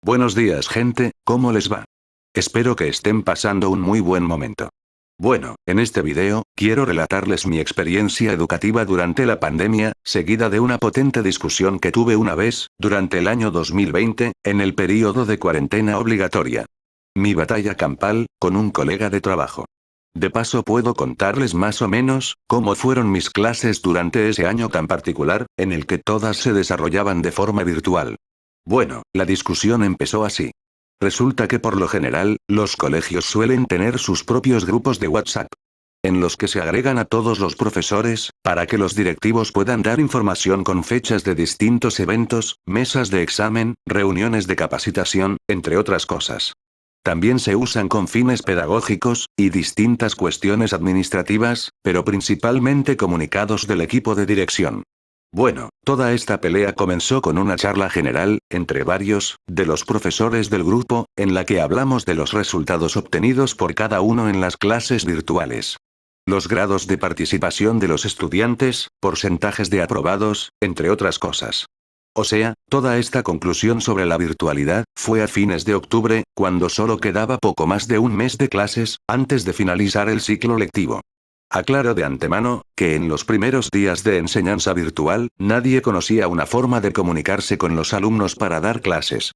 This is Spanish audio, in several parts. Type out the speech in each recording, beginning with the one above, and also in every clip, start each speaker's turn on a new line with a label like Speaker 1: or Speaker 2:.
Speaker 1: Buenos días, gente, ¿cómo les va? Espero que estén pasando un muy buen momento. Bueno, en este video, quiero relatarles mi experiencia educativa durante la pandemia, seguida de una potente discusión que tuve una vez, durante el año 2020, en el período de cuarentena obligatoria. Mi batalla campal, con un colega de trabajo. De paso puedo contarles más o menos, cómo fueron mis clases durante ese año tan particular, en el que todas se desarrollaban de forma virtual. Bueno, la discusión empezó así. Resulta que por lo general, los colegios suelen tener sus propios grupos de WhatsApp, en los que se agregan a todos los profesores, para que los directivos puedan dar información con fechas de distintos eventos, mesas de examen, reuniones de capacitación, entre otras cosas. También se usan con fines pedagógicos, y distintas cuestiones administrativas, pero principalmente comunicados del equipo de dirección. Bueno, toda esta pelea comenzó con una charla general, entre varios, de los profesores del grupo, en la que hablamos de los resultados obtenidos por cada uno en las clases virtuales. Los grados de participación de los estudiantes, porcentajes de aprobados, entre otras cosas. O sea, toda esta conclusión sobre la virtualidad, fue a fines de octubre, cuando solo quedaba poco más de un mes de clases, antes de finalizar el ciclo lectivo. Aclaro de antemano, que en los primeros días de enseñanza virtual, nadie conocía una forma de comunicarse con los alumnos para dar clases.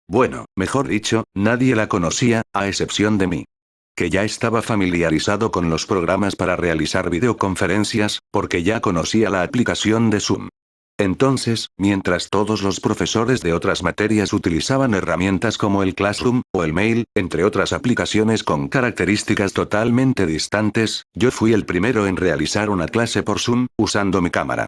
Speaker 1: Bueno, mejor dicho, nadie la conocía, a excepción de mí. Que ya estaba familiarizado con los programas para realizar videoconferencias, porque ya conocía la aplicación de Zoom. Entonces, mientras todos los profesores de otras materias utilizaban herramientas como el Classroom, o el Mail, entre otras aplicaciones con características totalmente distantes, yo fui el primero en realizar una clase por Zoom, usando mi cámara.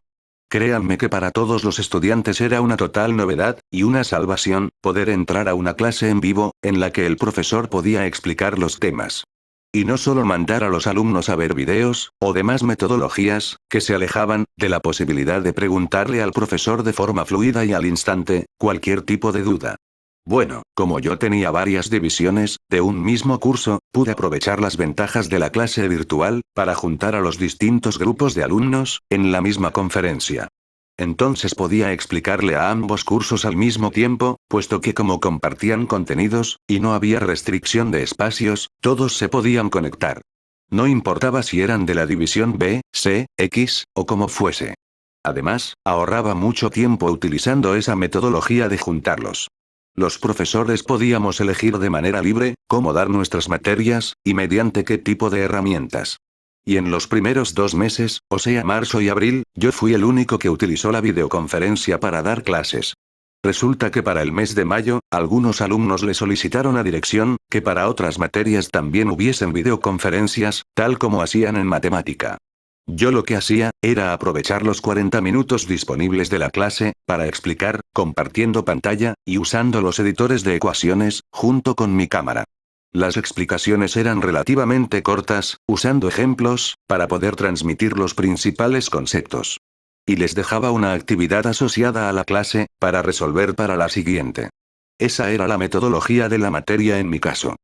Speaker 1: Créanme que para todos los estudiantes era una total novedad, y una salvación, poder entrar a una clase en vivo, en la que el profesor podía explicar los temas. Y no solo mandar a los alumnos a ver videos, o demás metodologías, que se alejaban, de la posibilidad de preguntarle al profesor de forma fluida y al instante, cualquier tipo de duda. Bueno, como yo tenía varias divisiones, de un mismo curso, pude aprovechar las ventajas de la clase virtual, para juntar a los distintos grupos de alumnos, en la misma conferencia. Entonces podía explicarle a ambos cursos al mismo tiempo, puesto que como compartían contenidos, y no había restricción de espacios, todos se podían conectar. No importaba si eran de la división B, C, X, o como fuese. Además, ahorraba mucho tiempo utilizando esa metodología de juntarlos. Los profesores podíamos elegir de manera libre, cómo dar nuestras materias, y mediante qué tipo de herramientas. Y en los primeros 2 meses, o sea marzo y abril, yo fui el único que utilizó la videoconferencia para dar clases. Resulta que para el mes de mayo, algunos alumnos le solicitaron a dirección, que para otras materias también hubiesen videoconferencias, tal como hacían en matemática. Yo lo que hacía, era aprovechar los 40 minutos disponibles de la clase, para explicar, compartiendo pantalla, y usando los editores de ecuaciones, junto con mi cámara. Las explicaciones eran relativamente cortas, usando ejemplos, para poder transmitir los principales conceptos. Y les dejaba una actividad asociada a la clase, para resolver para la siguiente. Esa era la metodología de la materia en mi caso.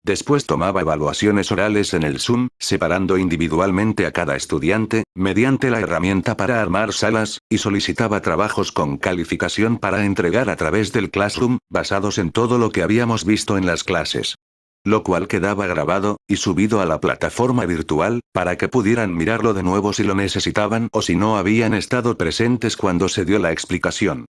Speaker 1: Después tomaba evaluaciones orales en el Zoom, separando individualmente a cada estudiante, mediante la herramienta para armar salas, y solicitaba trabajos con calificación para entregar a través del Classroom, basados en todo lo que habíamos visto en las clases. Lo cual quedaba grabado, y subido a la plataforma virtual, para que pudieran mirarlo de nuevo si lo necesitaban o si no habían estado presentes cuando se dio la explicación.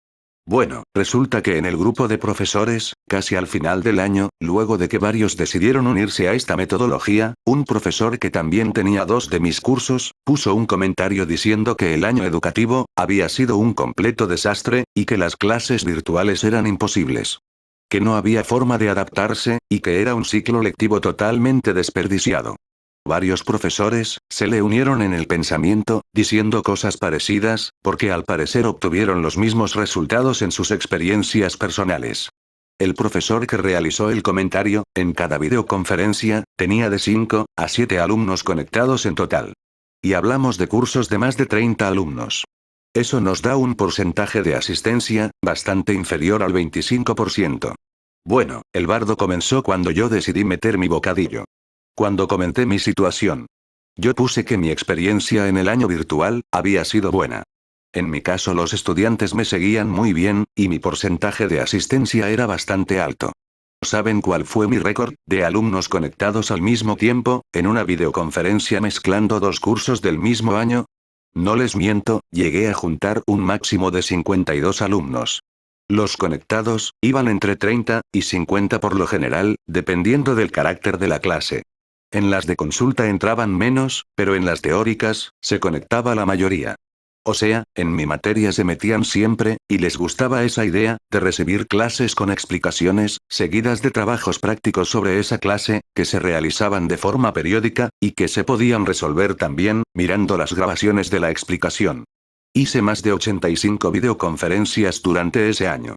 Speaker 1: Bueno, resulta que en el grupo de profesores, casi al final del año, luego de que varios decidieron unirse a esta metodología, un profesor que también tenía 2 de mis cursos, puso un comentario diciendo que el año educativo, había sido un completo desastre, y que las clases virtuales eran imposibles. Que no había forma de adaptarse, y que era un ciclo lectivo totalmente desperdiciado. Varios profesores, se le unieron en el pensamiento, diciendo cosas parecidas, porque al parecer obtuvieron los mismos resultados en sus experiencias personales. El profesor que realizó el comentario, en cada videoconferencia, tenía de 5 a 7 alumnos conectados en total. Y hablamos de cursos de más de 30 alumnos. Eso nos da un porcentaje de asistencia, bastante inferior al 25%. Bueno, el bardo comenzó cuando yo decidí meter mi bocadillo. Cuando comenté mi situación. Yo puse que mi experiencia en el año virtual, había sido buena. En mi caso los estudiantes me seguían muy bien, y mi porcentaje de asistencia era bastante alto. ¿Saben cuál fue mi récord de alumnos conectados al mismo tiempo, en una videoconferencia mezclando dos cursos del mismo año? No les miento, llegué a juntar un máximo de 52 alumnos. Los conectados iban entre 30 y 50 por lo general, dependiendo del carácter de la clase. En las de consulta entraban menos, pero en las teóricas, se conectaba la mayoría. O sea, en mi materia se metían siempre, y les gustaba esa idea, de recibir clases con explicaciones, seguidas de trabajos prácticos sobre esa clase, que se realizaban de forma periódica, y que se podían resolver también, mirando las grabaciones de la explicación. Hice más de 85 videoconferencias durante ese año.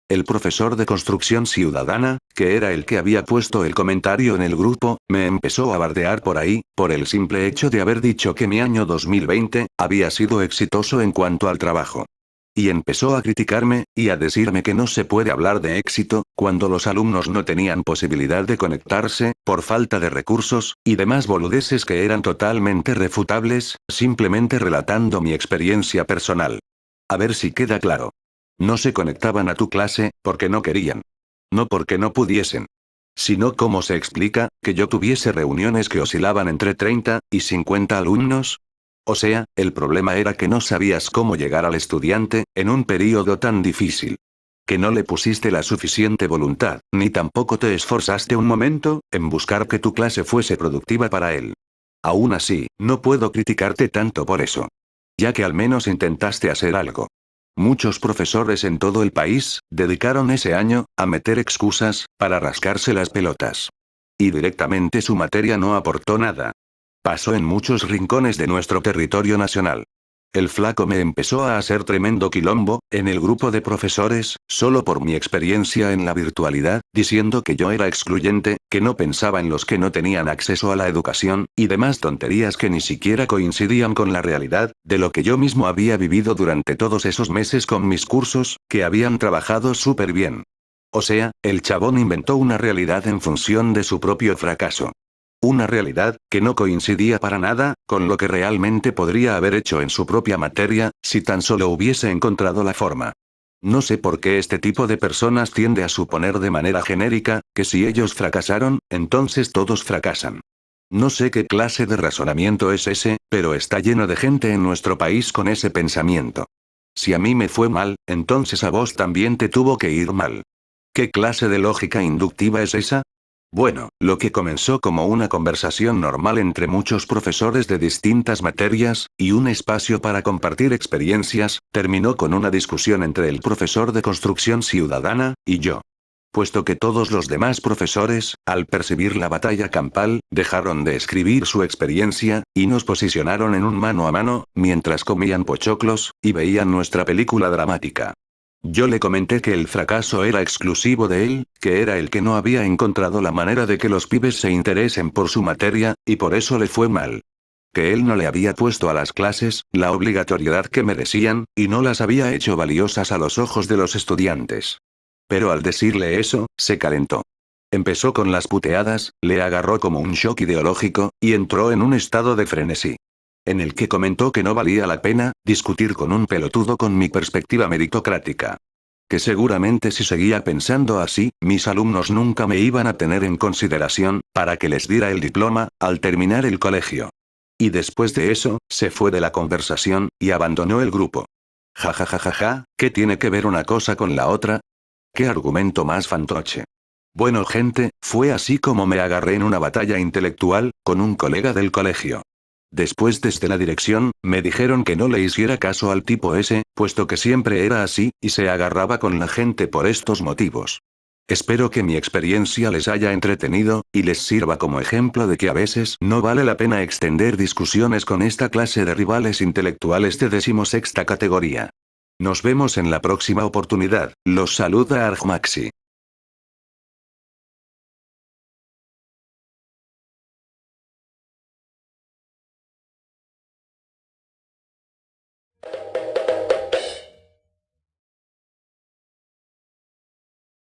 Speaker 1: El profesor de construcción ciudadana, que era el que había puesto el comentario en el grupo, me empezó a bardear por ahí, por el simple hecho de haber dicho que mi año 2020 había sido exitoso en cuanto al trabajo. Y empezó a criticarme, y a decirme que no se puede hablar de éxito, cuando los alumnos no tenían posibilidad de conectarse, por falta de recursos, y demás boludeces que eran totalmente refutables, simplemente relatando mi experiencia personal. A ver si queda claro. No se conectaban a tu clase, porque no querían. No porque no pudiesen. Sino cómo se explica, que yo tuviese reuniones que oscilaban entre 30 y 50 alumnos. O sea, el problema era que no sabías cómo llegar al estudiante, en un período tan difícil. Que no le pusiste la suficiente voluntad, ni tampoco te esforzaste un momento, en buscar que tu clase fuese productiva para él. Aún así, no puedo criticarte tanto por eso. Ya que al menos intentaste hacer algo. Muchos profesores en todo el país, dedicaron ese año, a meter excusas, para rascarse las pelotas. Y directamente su materia no aportó nada. Pasó en muchos rincones de nuestro territorio nacional. El flaco me empezó a hacer tremendo quilombo, en el grupo de profesores, solo por mi experiencia en la virtualidad, diciendo que yo era excluyente, que no pensaba en los que no tenían acceso a la educación, y demás tonterías que ni siquiera coincidían con la realidad, de lo que yo mismo había vivido durante todos esos meses con mis cursos, que habían trabajado súper bien. O sea, el chabón inventó una realidad en función de su propio fracaso. Una realidad, que no coincidía para nada, con lo que realmente podría haber hecho en su propia materia, si tan solo hubiese encontrado la forma. No sé por qué este tipo de personas tiende a suponer de manera genérica, que si ellos fracasaron, entonces todos fracasan. No sé qué clase de razonamiento es ese, pero está lleno de gente en nuestro país con ese pensamiento. Si a mí me fue mal, entonces a vos también te tuvo que ir mal. ¿Qué clase de lógica inductiva es esa? Bueno, lo que comenzó como una conversación normal entre muchos profesores de distintas materias, y un espacio para compartir experiencias, terminó con una discusión entre el profesor de construcción ciudadana, y yo. Puesto que todos los demás profesores, al percibir la batalla campal, dejaron de escribir su experiencia, y nos posicionaron en un mano a mano, mientras comían pochoclos, y veían nuestra película dramática. Yo le comenté que el fracaso era exclusivo de él, que era el que no había encontrado la manera de que los pibes se interesen por su materia, y por eso le fue mal. Que él no le había puesto a las clases la obligatoriedad que merecían, y no las había hecho valiosas a los ojos de los estudiantes. Pero al decirle eso, se calentó. Empezó con las puteadas, le agarró como un shock ideológico, y entró en un estado de frenesí. En el que comentó que no valía la pena discutir con un pelotudo con mi perspectiva meritocrática. Que seguramente si seguía pensando así, mis alumnos nunca me iban a tener en consideración, para que les diera el diploma, al terminar el colegio. Y después de eso, se fue de la conversación, y abandonó el grupo. Ja ja ja ja ja, ¿qué tiene que ver una cosa con la otra? ¿Qué argumento más fantoche? Bueno gente, fue así como me agarré en una batalla intelectual, con un colega del colegio. Después desde la dirección, me dijeron que no le hiciera caso al tipo ese, puesto que siempre era así, y se agarraba con la gente por estos motivos. Espero que mi experiencia les haya entretenido, y les sirva como ejemplo de que a veces no vale la pena extender discusiones con esta clase de rivales intelectuales de 16ª categoría. Nos vemos en la próxima oportunidad, los saluda Argmaxi.